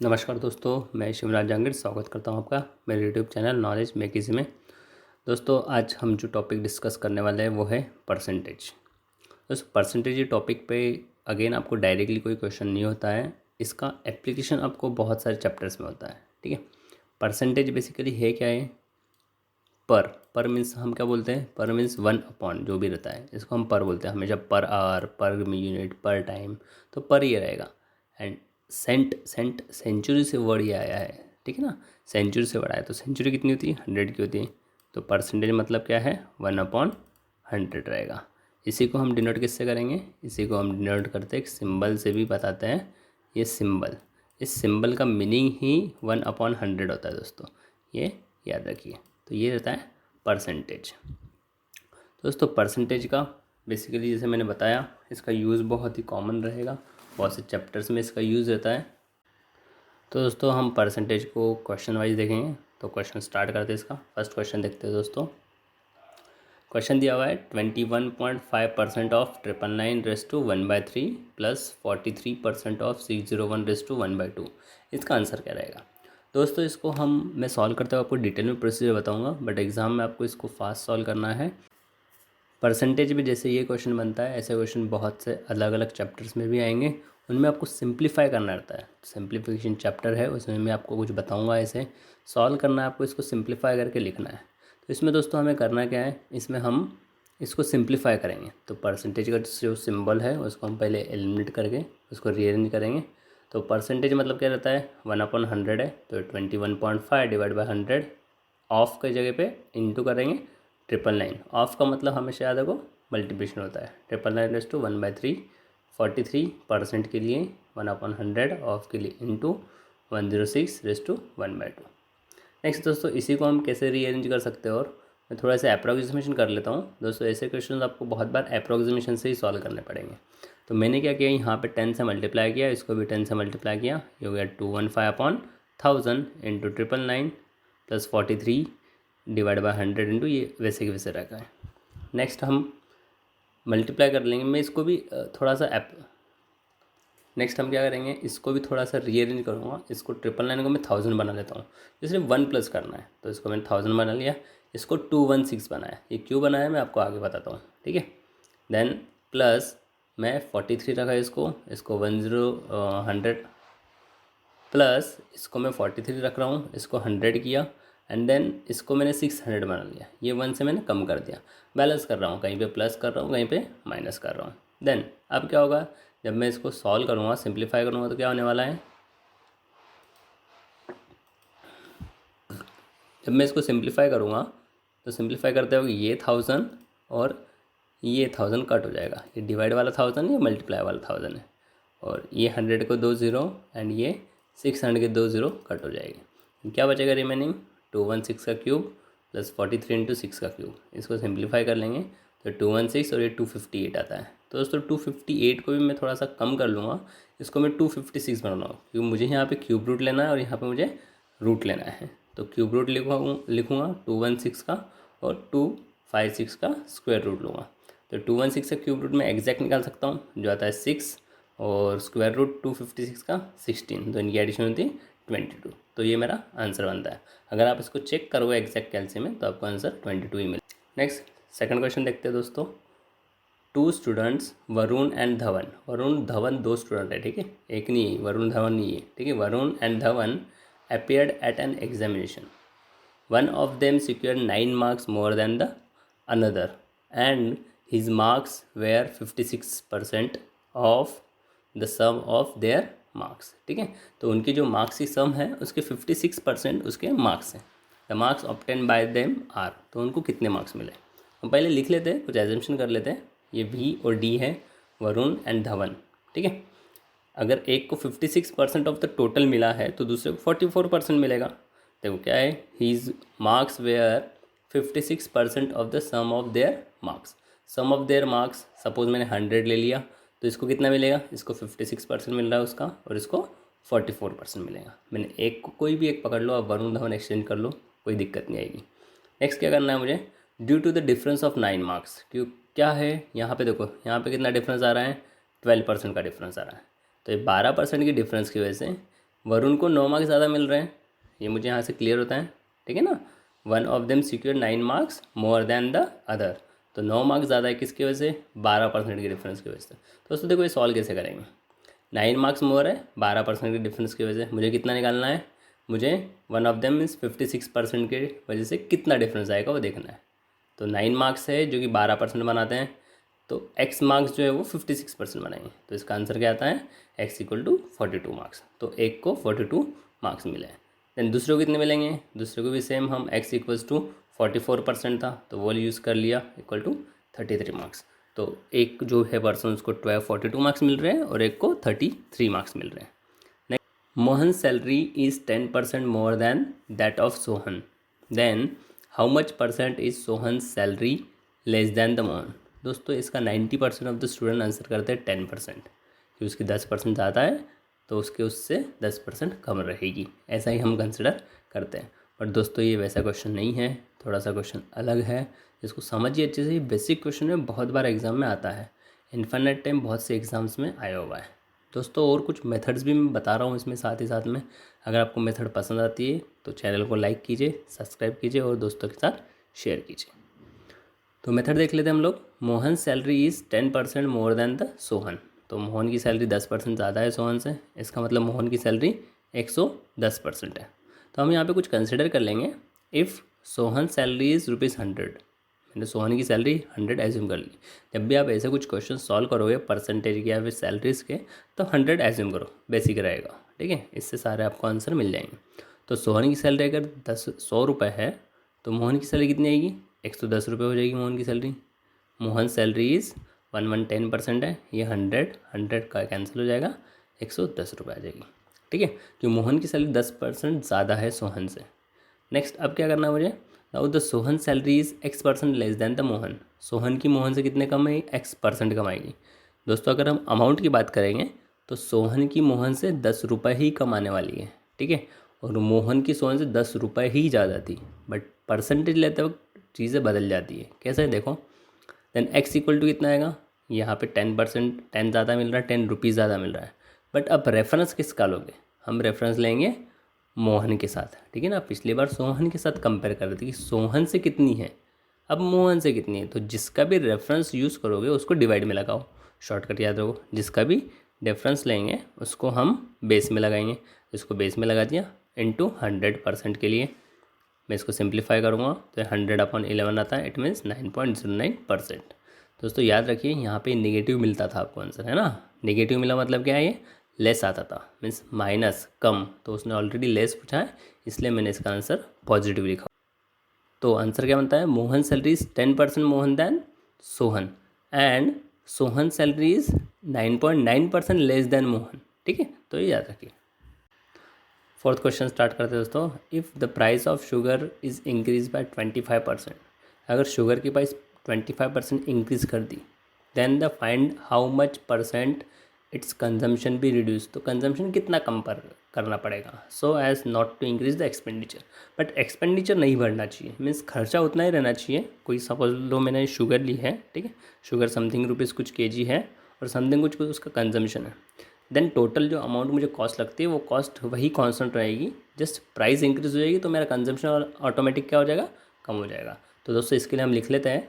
नमस्कार दोस्तों, मैं शिवराज जहांगीर स्वागत करता हूं आपका मेरे YouTube channel knowledge make easy में। दोस्तों, आज हम जो टॉपिक डिस्कस करने वाले हैं वो है परसेंटेज। दोस्तों, परसेंटेज टॉपिक पे अगेन आपको डायरेक्टली कोई क्वेश्चन नहीं होता है। इसका एप्लीकेशन आपको बहुत सारे चैप्टर्स में होता है। ठीक है, परसेंटेज बेसिकली है क्या है? पर मीन्स हम क्या बोलते हैं? पर मीन्स 1/, जो भी रहता है इसको हम पर बोलते हैं हमेशा। पर आवर, पर यूनिट, पर टाइम, तो पर ये रहेगा। एंड सेंट सेंचुरी से वर्ड ये आया है। ठीक है ना, सेंचुरी से वर्ड आया, तो सेंचुरी कितनी होती है? 100 की होती है। तो परसेंटेज मतलब क्या है? 1/100 रहेगा। इसी को हम डिनोट किससे करेंगे? इसी को हम डिनोट करते एक सिंबल से भी बताते हैं। ये सिंबल, इस सिंबल का मीनिंग ही 1/100 होता है दोस्तों, ये याद रखिए। तो ये रहता है परसेंटेज। दोस्तों, परसेंटेज का बेसिकली जैसे मैंने बताया, इसका यूज़ बहुत ही कॉमन रहेगा, बहुत से चैप्टर्स में इसका यूज़ रहता है। तो दोस्तों, हम परसेंटेज को क्वेश्चन वाइज देखेंगे। तो क्वेश्चन स्टार्ट करते हैं। इसका फर्स्ट क्वेश्चन देखते हैं दोस्तों। क्वेश्चन दिया हुआ है 21.5% ऑफ 999 प्लस 43% ऑफ 601 इसका आंसर क्या रहेगा? दोस्तों, इसको मैं सॉल्व करते हुए आपको डिटेल में प्रोसीजर बताऊंगा, बट एग्जाम में आपको इसको फास्ट सॉल्व करना है। परसेंटेज भी जैसे ये क्वेश्चन बनता है, ऐसे क्वेश्चन बहुत से अलग अलग चैप्टर्स में भी आएंगे। उनमें आपको सिंप्लीफाई करना रहता है। सिंप्लीफिकेशन चैप्टर है, उसमें मैं आपको कुछ बताऊंगा। ऐसे सॉल्व करना है आपको, इसको सिंप्लीफाई करके लिखना है। तो इसमें दोस्तों हमें करना क्या है, इसमें हम इसको सिंप्लीफाई करेंगे। तो परसेंटेज का जो सिंबल है उसको हम पहले एलिमिनेट करके उसको रीअरेंज करेंगे। तो परसेंटेज मतलब क्या रहता है? 1/100 है, तो 21.5 डिवाइड बाई 100, ऑफ की जगह पे इंटू करेंगे 999। ऑफ का मतलब हमेशा याद रखो मल्टीप्लिकेशन होता है। 999 1/3 के लिए 1/100, ऑफ के लिए इंटू 106 नेक्स्ट दोस्तों, इसी को हम कैसे रीअरेंज कर सकते हैं, और मैं थोड़ा सा अप्रोक्सीमेशन कर लेता हूँ। दोस्तों, ऐसे क्वेश्चन आपको बहुत बार अप्रोक्सीमेशन से ही सॉल्व करने पड़ेंगे। तो मैंने क्या किया, यहाँ पे 10 से मल्टीप्लाई किया, इसको भी 10 से मल्टीप्लाई किया। ये हो गया 215/1000 into 999 plus 43 divide by 100 into, ये वैसे के वैसे रखा है। नेक्स्ट हम मल्टीप्लाई कर लेंगे। मैं इसको भी थोड़ा सा नेक्स्ट हम क्या करेंगे, इसको भी थोड़ा सा रीअरेंज करूँगा। इसको 999 को मैं 1000 बना लेता हूँ, इसलिए 1 प्लस करना है, तो इसको मैंने 1000 बना लिया। इसको 216 बनाया। ये क्यों बनाया मैं आपको आगे बताता हूँ, ठीक है। देन प्लस मैं 43 रखा इसको 100 प्लस इसको मैं 43 रख रहा हूँ, इसको 100 किया। एंड देन इसको मैंने 600 बना लिया। ये 1 से मैंने कम कर दिया, बैलेंस कर रहा हूँ, कहीं पे प्लस कर रहा हूँ, कहीं पे माइनस कर रहा हूँ। देन अब क्या होगा, जब मैं इसको सॉल्व करूँगा, सिंप्लीफाई करूँगा, तो क्या होने वाला है, जब मैं इसको सिंप्लीफाई करूँगा तो सिंप्लीफाई करते हुए ये 1000 और ये 1000 कट हो जाएगा। ये डिवाइड वाला 1000, ये मल्टीप्लाई वाला 1000 है। और ये 100 को 2 0 एंड ये 600 के 2 0 कट हो जाएगी। क्या बचेगा रिमेनिंग? 216 का क्यूब प्लस 43 इंटू 6 का क्यूब। इसको सिंप्लीफाई कर लेंगे तो 216 और ये 258 आता है। तो दोस्तों 258 को भी मैं थोड़ा सा कम कर लूँगा, इसको मैं 256 बनाऊँगा, क्योंकि मुझे यहाँ पे क्यूब रूट लेना है और यहाँ पे मुझे रूट लेना है। तो क्यूब रूट लिखूँगा 216 का, और 256 का स्क्वायर रूट लूँगा। तो 216 का क्यूब रूट मैं एग्जैक्ट निकाल सकता हूँ, जो आता है 6, और स्क्वायर रूट 256 का 16, तो इनकी एडिशन होती है 22। तो ये मेरा आंसर बनता है। अगर आप इसको चेक करोगे एग्जैक्ट कैलसी में, तो आपको आंसर 22 ही मिले। नेक्स्ट सेकंड क्वेश्चन देखते हैं दोस्तों। 2 students Varun and Dhawan, Varun Dhawan 2 student है, ठीक है, एक नहीं है, वरुण धवन नहीं है, ठीक है। Varun and Dhawan appeared at an examination. One of them secured 9 marks more than the another, and his marks were 56% of the sum of their marks. ठीक है, तो उनकी जो मार्क्स की सम है उसके 56% उसके मार्क्स हैं। The marks obtain by them are, तो उनको कितने मार्क्स मिले। हम पहले लिख लेते हैं, कुछ एजम्पशन कर लेते हैं। ये वी और डी है, वरुण एंड धवन, ठीक है। अगर एक को 56% ऑफ द टोटल मिला है, तो दूसरे को 44% मिलेगा। देखो क्या है, his marks were 56% of the sum of their marks. Sum of their marks, suppose मैंने 100 ले लिया, तो इसको कितना मिलेगा, इसको 56% मिल रहा है उसका, और इसको 44% मिलेगा। मैंने एक को कोई भी एक पकड़ लो, आप वरुण धवन एक्सचेंज कर लो, कोई दिक्कत नहीं आएगी। नेक्स्ट क्या करना है मुझे, due to the difference of 9 marks, क्यों क्या है यहाँ पे, देखो यहाँ पे कितना डिफरेंस आ रहा है, 12% का डिफरेंस आ रहा है। तो ये 12% की डिफरेंस की वजह से वरुण को 9 मार्क्स ज़्यादा मिल रहे हैं, ये मुझे यहाँ से क्लियर होता है, ठीक है ना। One of them secure 9 marks more than the other, तो 9 मार्क्स ज़्यादा है किसकी वजह से, 12% के डिफरेंस की वजह से। तो दोस्तों देखो ये सॉल्व कैसे करेंगे, 9 मार्क्स मोर है 12% के डिफरेंस की वजह से, मुझे कितना निकालना है, मुझे वन ऑफ देम मीन्स 56% के वजह से कितना डिफरेंस आएगा वो देखना है। तो 9 मार्क्स है जो कि 12% बनाते हैं, तो x मार्क्स जो है वो 56% बनाएंगे, तो इसका आंसर क्या आता है, x इक्वल टू 42 मार्क्स। तो एक को 42 मार्क्स मिले हैं। देन दूसरे को कितने मिलेंगे, दूसरे को भी सेम, हम x इक्वल्स टू 44% था तो वो यूज़ कर लिया, इक्वल टू 33 मार्क्स। तो एक जो है पर्सन उसको 42 मार्क्स मिल रहे हैं और एक को 33 मार्क्स मिल रहे हैं। Next, Mohan salary is 10% more than that of Sohan, then how much percent is Sohan salary less than the Mohan. दोस्तों इसका 90% ऑफ द स्टूडेंट आंसर करते हैं 10%, कि उसकी 10% ज़्यादा है तो उसके उससे 10% कम रहेगी, ऐसा ही हम कंसिडर करते हैं। बट दोस्तों ये वैसा क्वेश्चन नहीं है, थोड़ा सा क्वेश्चन अलग है, इसको समझिए अच्छे से। ये बेसिक क्वेश्चन में बहुत बार एग्जाम में आता है, इन्फिनिट टाइम बहुत से एग्जाम्स में आया हुआ है दोस्तों। और कुछ मेथड्स भी मैं बता रहा हूँ इसमें साथ ही साथ में। अगर आपको मेथड पसंद आती है तो चैनल को लाइक कीजिए, सब्सक्राइब कीजिए और दोस्तों के साथ शेयर कीजिए। तो मेथड देख लेते हैं हम लोग। Mohan salary is 10% more then the Sohan, तो मोहन की सैलरी 10% ज़्यादा है सोहन से, इसका मतलब मोहन की सैलरी 110% है। तो हम यहाँ पे कुछ कंसिडर कर लेंगे। इफ़ सोहन सैलरी इज़ ₹100, मैंने सोहन की सैलरी 100 एज्यूम कर ली। जब भी आप ऐसे कुछ क्वेश्चन सॉल्व करोगे परसेंटेज के या फिर सैलरीज के, तो 100 एज्यूम करो, बेसिक रहेगा, ठीक है। इससे सारे आपको आंसर मिल जाएंगे। तो सोहन की सैलरी अगर 100 रुपये है तो मोहन की सैलरी कितनी आएगी, 110 रुपये हो जाएगी मोहन की सैलरी। मोहन सैलरी इज़ 10% है, ये 100 का कैंसिल हो जाएगा, 110 रुपये आ जाएगी, ठीक है। क्योंकि मोहन की सैलरी 10% ज़्यादा है सोहन से। नेक्स्ट अब क्या करना है मुझे, now the Sohan salary is X% less than the Mohan, Sohan की मोहन से कितने कम है, X% कम आएगी। दोस्तों अगर हम अमाउंट की बात करेंगे तो सोहन की मोहन से 10 रुपये ही कम आने वाली है, ठीक है, और मोहन की सोहन से 10 रुपये ही ज़्यादा थी। बट परसेंटेज लेते वक्त चीज़ें बदल जाती है, कैसे देखो। देन x इक्वल टू कितना आएगा, यहाँ पे 10%, 10 ज़्यादा मिल रहा है, 10 रुपीज़ ज़्यादा मिल रहा है। बट अब रेफरेंस किसका लोगे, हम रेफरेंस लेंगे मोहन के साथ, ठीक है ना। पिछली बार सोहन के साथ कंपेयर कर रहे थे कि सोहन से कितनी है, अब मोहन से कितनी है। तो जिसका भी रेफरेंस यूज़ करोगे उसको डिवाइड में लगाओ, शॉर्टकट याद रखो, जिसका भी रेफरेंस लेंगे उसको हम बेस में लगाएंगे। इसको बेस में लगा दिया इंटू 100% के लिए, मैं इसको सिंप्लीफाई करूँगा तो 100/11 आता है, इट मीन्स 9.09%। दोस्तों याद रखिए यहाँ पे नेगेटिव मिलता था आपको आंसर, है ना। नेगेटिव मिला मतलब क्या है, ये लेस आता था, मीन्स माइनस कम, तो उसने ऑलरेडी लेस पूछा है इसलिए मैंने इसका आंसर पॉजिटिव लिखा। तो आंसर क्या बनता है, Mohan salary is 10% Mohan than Sohan and Sohan salary is 9.9% less than Mohan, ठीक है। तो ये याद रखिए। फोर्थ क्वेश्चन स्टार्ट करते हैं दोस्तों। If the price of sugar is increase by 25%, अगर शुगर की प्राइस 25% इंक्रीज़ कर दी, then the find how much percent its consumption भी रिड्यूस, तो कंजम्पशन कितना कम करना पड़ेगा, so as not to increase the expenditure. But expenditure नहीं बढ़ना चाहिए, मीन्स खर्चा उतना ही रहना चाहिए। कोई सपोज लो मैंने शुगर ली है, ठीक है, शुगर समथिंग रुपीज़ कुछ kg है और समथिंग कुछ उसका कंजम्पशन है, देन टोटल जो अमाउंट मुझे कॉस्ट लगती है वो कॉस्ट वही कांस्टेंट रहेगी, जस्ट प्राइस इंक्रीज हो जाएगी तो मेरा कंजम्पशन ऑटोमेटिक क्या हो जाएगा, कम हो जाएगा। तो दोस्तों इसके लिए हम लिख लेते हैं,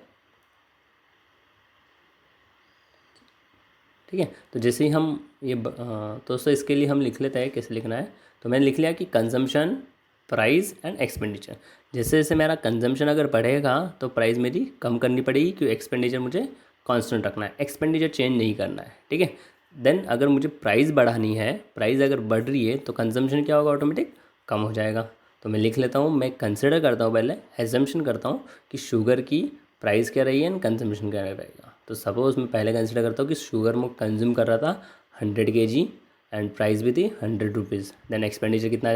ठीक है। तो जैसे ही हम ये दोस्तों इसके लिए हम लिख लेते हैं कैसे लिखना है। तो मैंने लिख लिया कि कंजम्पशन, प्राइस एंड एक्सपेंडिचर। जैसे जैसे मेरा कंजम्पशन अगर बढ़ेगा तो प्राइस मेरी कम करनी पड़ेगी, क्योंकि एक्सपेंडिचर मुझे कांस्टेंट रखना है, एक्सपेंडिचर चेंज नहीं करना है, ठीक है। देन अगर मुझे प्राइस बढ़ानी है, प्राइस अगर बढ़ रही है तो कंजम्पशन क्या होगा, ऑटोमेटिक कम हो जाएगा। तो मैं लिख लेता हूँ, मैं कंसिडर करता हूँ, पहले एजम्पशन करता हूँ कि शुगर की प्राइस क्या रही है एंड कंजम्पशन क्या रहेगा। तो सपोज मैं पहले कंसिडर करता हूँ कि शुगर मैं कंज्यूम कर रहा था 100 kg एंड प्राइस भी थी 100 रुपीज़, देन एक्सपेंडिचर कितना आ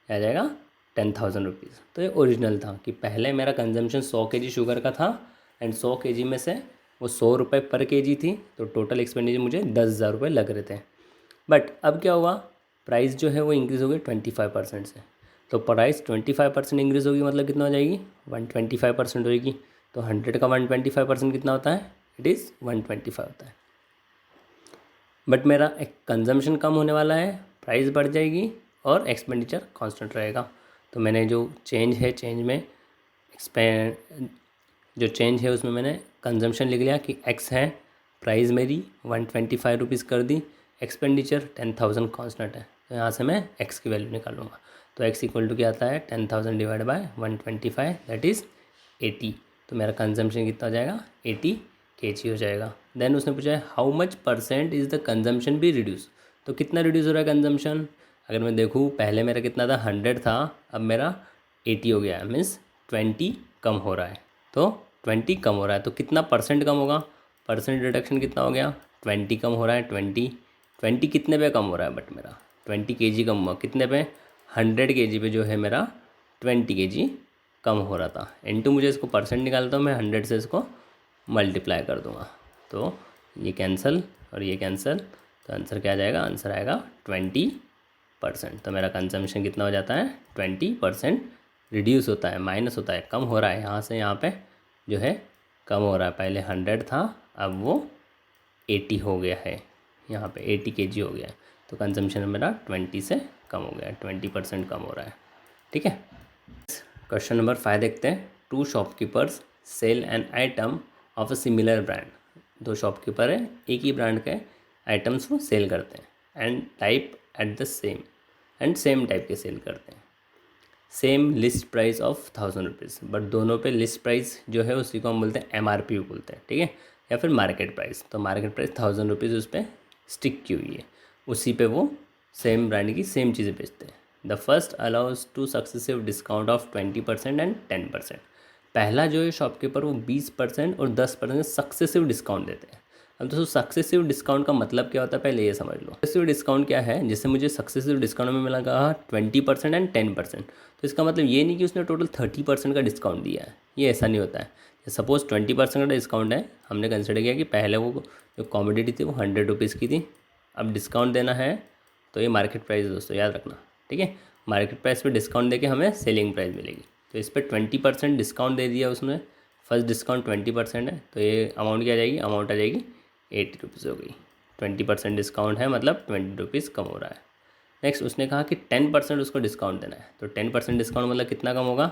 जाएगा 10,000 रुपीज़। तो ये ओरिजिनल था कि पहले मेरा कंजम्पशन 100 kg शुगर का था एंड 100 kg में से वो 100 रुपये पर kg थी, तो टोटल एक्सपेंडिचर मुझे 10,000 रुपये लग रहे थे। बट अब क्या हुआ, प्राइस जो है वो इंक्रीज़ हो गई 25% से, तो प्राइस 25% इंक्रीज़ होगी मतलब कितना हो जाएगी, 125% होगी। तो 100 का 125% कितना होता है, इट इज़ 125 होता है। बट मेरा एक कंजम्पशन कम होने वाला है, प्राइस बढ़ जाएगी और एक्सपेंडिचर कांस्टेंट रहेगा। तो मैंने जो चेंज है जो चेंज है उसमें मैंने कंजम्पशन लिख लिया कि एक्स है, प्राइस मेरी 125 रुपीज़ कर दी, एक्सपेंडिचर 10,000 कांस्टेंट है, तो यहाँ से मैं एक्स की वैल्यू निकालूंगा। तो एक्स इक्वल टू क्या आता है 10,000 डिवाइड बाय 125 दैट इज़ 80। तो मेरा कंजम्पशन कितना हो जाएगा 80 kg हो जाएगा। देन उसने पूछा है how much % is the consumption be reduce. तो कितना रिड्यूस हो रहा है कंजम्पशन, अगर मैं देखूँ पहले मेरा कितना था 100 था, अब मेरा 80 हो गया है, मीन्स 20 कम हो रहा है। तो 20 कम हो रहा है तो कितना परसेंट कम होगा, परसेंट रिडक्शन कितना हो गया 20 कम हो रहा है। 20 कितने पे कम हो रहा है, बट मेरा 20 kg कम हुआ कितने पे 100 kg पे जो है मेरा 20 kg कम हो रहा था। इनटू मुझे इसको परसेंट निकालता हूँ मैं 100 से इसको मल्टीप्लाई कर दूँगा, तो ये कैंसिल और ये कैंसिल, तो आंसर क्या आ जाएगा, आंसर आएगा 20%। तो मेरा कंजम्पशन कितना हो जाता है 20% रिड्यूस होता है, माइनस होता है, कम हो रहा है, यहाँ से यहाँ पे जो है कम हो रहा है। पहले 100 था अब वो 80 हो गया है, यहाँ पे 80 kg हो गया है, तो कंजम्पशन मेरा 20 से कम हो गया है, 20% कम हो रहा है। ठीक है, क्वेश्चन नंबर 5 देखते हैं। 2 shopkeepers sell an item of a similar brand. 2 shopkeeper है, एक ही ब्रांड के आइटम्स वो सेल करते हैं and type at the same type के सेल करते हैं। Same list price of 1000 rupees, but दोनों पे लिस्ट प्राइस जो है उसी को हम बोलते हैं MRP बोलते हैं, ठीक है, या फिर मार्केट प्राइस। तो मार्केट प्राइस 1000 रुपीज़ उस पर स्टिक की हुई है, उसी पे वो सेम ब्रांड की सेम चीज़ें बेचते हैं। The first allows two successive discount of 20% and 10%। पहला जो है शॉपकीपर वो 20% और 10% सक्सेसिव डिस्काउंट देते हैं। अब दोस्तों सक्सेसिव डिस्काउंट का मतलब क्या होता है पहले ये समझ लो। सक्सेसिव डिस्काउंट क्या है, जैसे मुझे सक्सेसिव डिस्काउंट में मिला कहा 20% एंड 10%, तो इसका मतलब ये नहीं कि उसने टोटल 30% का डिस्काउंट दिया है, ये ऐसा नहीं होता है। सपोज़ 20% का डिस्काउंट है, हमने कंसिडर किया कि पहले वो जो कॉमोडिटी थी वो 100 रुपीज़ की थी, अब डिस्काउंट देना है तो ये मार्केट प्राइस है दोस्तों, याद रखना, ठीक है। मार्केट प्राइस पे डिस्काउंट देके हमें सेलिंग प्राइस मिलेगी, तो इस पर 20% डिस्काउंट दे दिया उसने, फर्स्ट डिस्काउंट 20% है, तो ये अमाउंट क्या आ जाएगी, अमाउंट आ जाएगी 80 रुपीज़ हो गई। 20% डिस्काउंट है मतलब 20 रुपीज़ कम हो रहा है। नेक्स्ट उसने कहा कि 10% उसको डिस्काउंट देना है, तो 10% डिस्काउंट मतलब कितना कम होगा,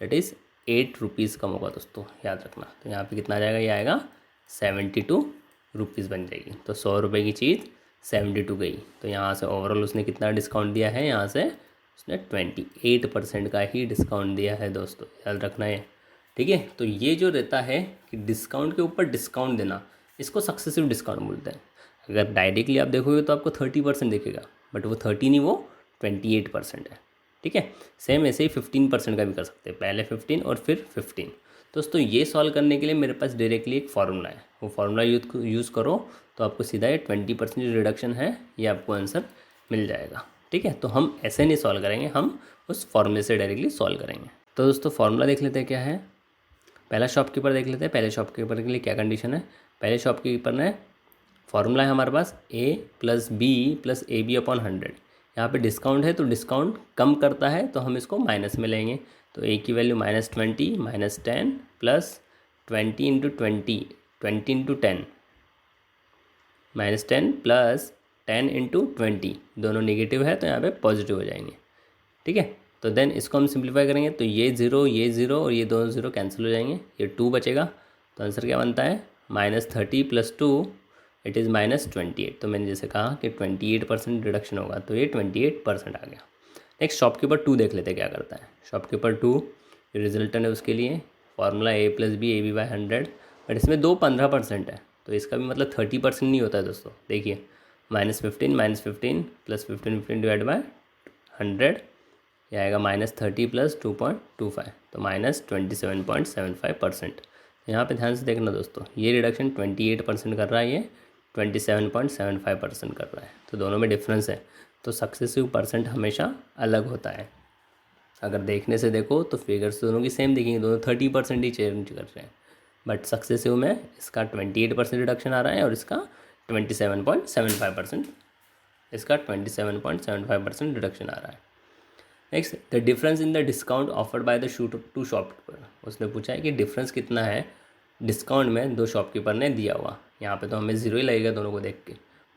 दैट इज़ 8 रुपीज़ कम होगा दोस्तों, याद रखना। तो यहाँ पे कितना आ जाएगा, ये आएगा 72 रुपीज़ बन जाएगी। तो 100 रुपये की चीज़ 72 गई, तो यहाँ से ओवरऑल उसने कितना डिस्काउंट दिया है, यहाँ से उसने 28% का ही डिस्काउंट दिया है दोस्तों, याद रखना है, ठीक है। तो ये जो रहता है कि डिस्काउंट के ऊपर डिस्काउंट देना, इसको सक्सेसिव डिस्काउंट बोलते हैं। अगर डायरेक्टली आप देखोगे तो आपको 30% दिखेगा, बट वो 30 नहीं, वो 28% है, ठीक है। सेम ऐसे ही 15% का भी कर सकते हैं, पहले 15 और फिर 15। दोस्तों ये सॉल्व करने के लिए मेरे पास डायरेक्टली एक फार्मूला है, वो फार्मूला यूज़ करो तो आपको सीधा ये 20% रिडक्शन है ये आपको आंसर मिल जाएगा, ठीक है। तो हम ऐसे नहीं सॉल्व करेंगे, हम उस फार्मूले से डायरेक्टली सॉल्व करेंगे। तो दोस्तों फार्मूला देख लेते हैं क्या है। पहला शॉपकीपर देख लेते हैं, पहले शॉपकीपर के लिए क्या कंडीशन है। पहले शॉपकीपर ने फार्मूला है हमारे पास A + B + AB अपॉन 100। यहाँ पे डिस्काउंट है तो डिस्काउंट कम करता है तो हम इसको माइनस में लेंगे, तो A की वैल्यू -20 -10 प्लस 20 × 20 20 × 10 -10 प्लस 10 × 20, दोनों नेगेटिव है तो यहाँ पे पॉजिटिव हो जाएंगे, ठीक है। तो देन इसको हम सिंप्लीफाई करेंगे तो ये ज़ीरो और ये दोनों ज़ीरो कैंसिल हो जाएंगे, ये 2 बचेगा, तो आंसर क्या बनता है -30 + 2 इट इज़ -28। तो मैंने जैसे कहा कि 28% रिडक्शन होगा, तो ये 28% आ गया। नेक्स्ट शॉपकीपर 2 देख लेते हैं क्या करता है। शॉपकीपर 2 रिजल्टेंट है, उसके लिए formula A + B AB/100, but इसमें 15% है, तो इसका भी मतलब 30% नहीं होता है दोस्तों। देखिए -15 प्लस 15 डिवाइड बाय 100, यह आएगा -30 + 2.25, तो -27.75%। यहाँ पे ध्यान से देखना दोस्तों, ये रिडक्शन 28% कर रहा है, ये 27.75% कर रहा है, तो दोनों में डिफरेंस है, तो सक्सेसिव परसेंट हमेशा अलग होता है। अगर देखने से देखो तो फिगर्स दोनों की सेम दिखेंगी, दोनों 30% ही चेंज कर रहे हैं, बट सक्सेसिव में इसका 28% रिडक्शन आ रहा है और इसका 27.75%, इसका 27.75% रिडक्शन आ रहा है। Next the difference in the discount offered by the two shopkeeper. उसने पूछा है कि डिफरेंस कितना है डिस्काउंट में 2 शॉपकीपर ने दिया हुआ। यहाँ पे तो हमें 0 ही लगेगा दोनों को देख के,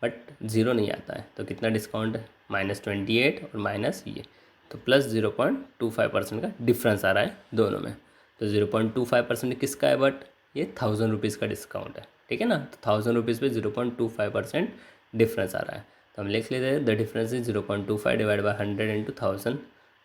बट ज़ीरो नहीं आता है, तो कितना डिस्काउंट है, -28 और माइनस ये, तो प्लस 0.25% का डिफरेंस आ रहा है दोनों में। तो 0.25% किसका है, बट ये 1000 रुपीज़ का डिस्काउंट है, ठीक है ना। तो 1000 रुपीज़ पे 0.25% डिफरेंस आ रहा है। तो हम लिख लेते हैं the difference is 0.25 divide by 100 into 1000,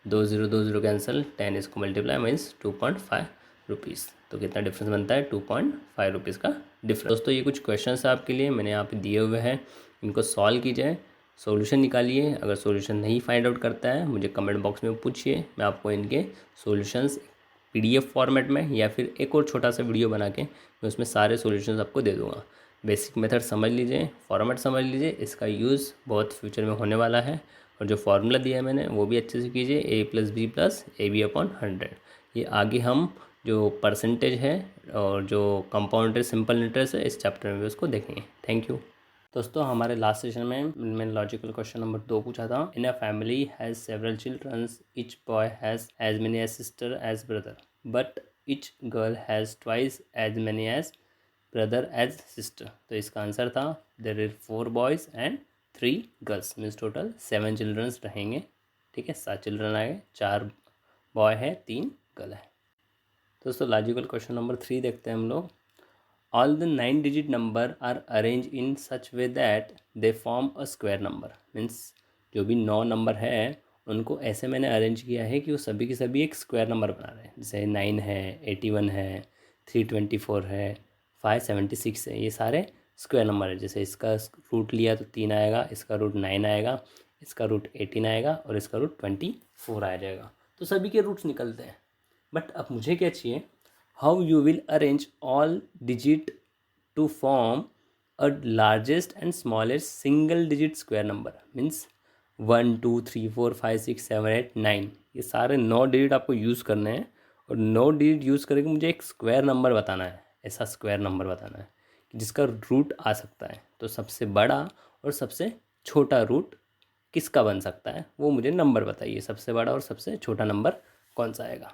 2 0 cancel, 10 इसको मल्टीप्लाई मीन्स 2.5 रुपीज़। तो कितना डिफरेंस बनता है, 2.5 रुपीज़ का डिफरेंस। दोस्तों ये कुछ क्वेश्चंस आपके लिए मैंने यहाँ पे दिए हुए हैं, इनको सॉल्व कीजिए, सॉल्यूशन निकालिए। अगर सॉल्यूशन नहीं फाइंड आउट करता है मुझे कमेंट बॉक्स में पूछिए, मैं आपको इनके सॉल्यूशंस PDF फॉर्मेट में या फिर एक और छोटा सा वीडियो बना के मैं उसमें सारे सॉल्यूशंस आपको दे दूँगा। बेसिक मेथड समझ लीजिए, फॉर्मेट समझ लीजिए, इसका यूज़ बहुत फ्यूचर में होने वाला है। और जो फार्मूला दिया है मैंने वो भी अच्छे से कीजिए, a + b + ab/100। ये आगे हम जो परसेंटेज है और जो कंपाउंड सिंपल इंटरेस्ट है इस चैप्टर में भी उसको देखेंगे। Thank you. दोस्तों हमारे लास्ट सेशन में मैंने लॉजिकल क्वेश्चन नंबर 2 पूछा था। In a family has several childrens, each boy has as many as sister as brother, but each girl has twice as many as brother as sister. तो इसका answer था there is 4 boys and 3 girls, means total 7 childrens रहेंगे, ठीक है। 7 children आए, 4 boy है, 3 girl है। दोस्तों लॉजिकल क्वेश्चन नंबर 3 देखते हैं हम लोग। All the 9-digit number are arranged in such way that they form a square number, means जो भी 9 नंबर है उनको ऐसे मैंने अरेंज किया है कि वो सभी के सभी एक स्क्वायर नंबर बना रहे हैं। जैसे 9 है, 81 है, 324 है, 576 है, ये सारे स्क्वायर नंबर है। जैसे इसका रूट लिया तो 3 आएगा, इसका रूट 9 आएगा, इसका रूट 18 आएगा और इसका रूट 24 आ जाएगा। तो सभी के रूट्स निकलते हैं। बट अब मुझे क्या चाहिए, how you will arrange all digit to form a largest and smallest single digit square number, means 1 2 3 4 5 6 7 8 9, ये सारे 9 डिजिट आपको यूज़ करने हैं। और 9 डिजिट यूज़ करके मुझे एक स्क्वायर नंबर बताना है, ऐसा स्क्वायर नंबर बताना है जिसका रूट आ सकता है। तो सबसे बड़ा और सबसे छोटा रूट किसका बन सकता है वो मुझे नंबर बताइए, सबसे बड़ा और सबसे छोटा नंबर कौन सा आएगा।